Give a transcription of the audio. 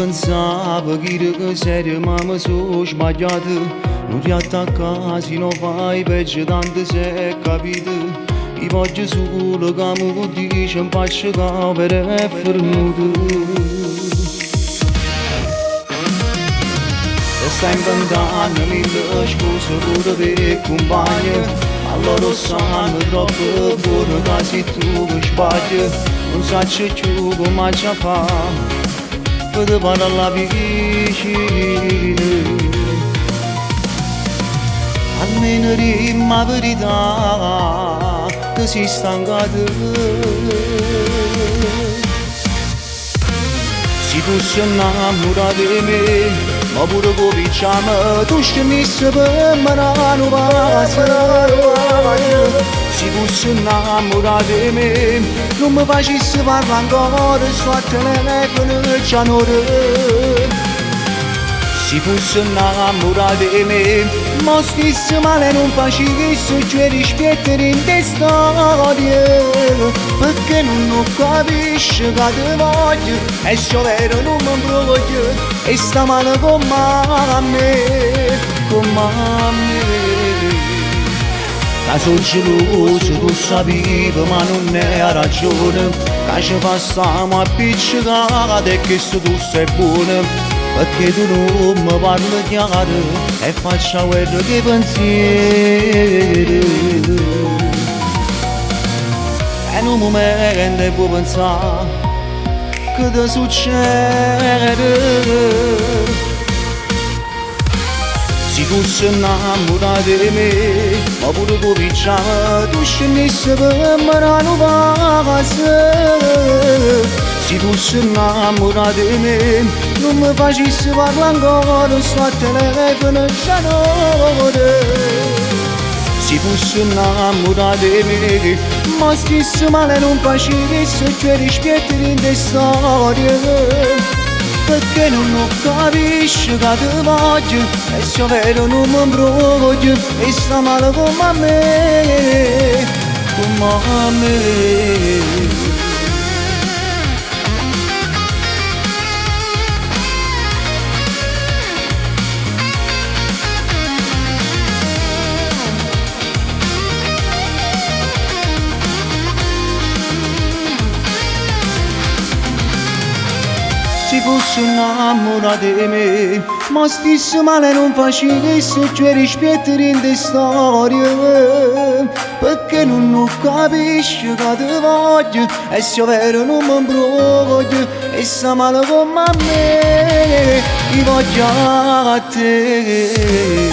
pensava che saremmo so sbagliati. Non ti attaccasi, non fai peggio, tanto se è capito. Io voglio solo che mi dici un pace che per è fermato. E stai inventando mille scuse pure per compagni. Allora sanno troppo buono che sei tu che sbagli. Non sai più come ci fa per te parlare vicino. Almeno dimmi la verità che sei stancato. Se tu sei innamorato di me, ma pure cominciamo, tu scendessi per me non passa. Se tu sei innamorato di me, non mi facessi parlare ancora, sto a telefono già un'ora. Se fossi innamorato di me, ma stessi male non facessi, cioè rispetto in te storie. Perché non capisci che ti voglio, e se vero non mi voglio, e sta male con me, con me. Che sono geloso, tu sapevi, ma non è ragione. Che ci passiamo a piccicate e che se tu sei buona. Perché tu non mi parli chiaro e faccio quello che pensieri. E in un momento puoi pensare che ti succede. Se tu sei innamorato di me, ma pure cominciamo, tu scendessi per me non passa. Se tu sei innamorato di me, non mi facessi parlare ancora, sto a telefono già un'ora. Se fossi innamorato di me, ma stessi male non facessi, cioè rispetto in te storie. Perché non capisci che ti voglio, e se vero non mi voglio, e sta male come me, come me. Se fossi innamorato di me, ma stessi male non facessi, cioè rispetto in te storie. Perché non capisci che ti voglio, e se vero non mi voglio, e sta male come me, io voglio a te.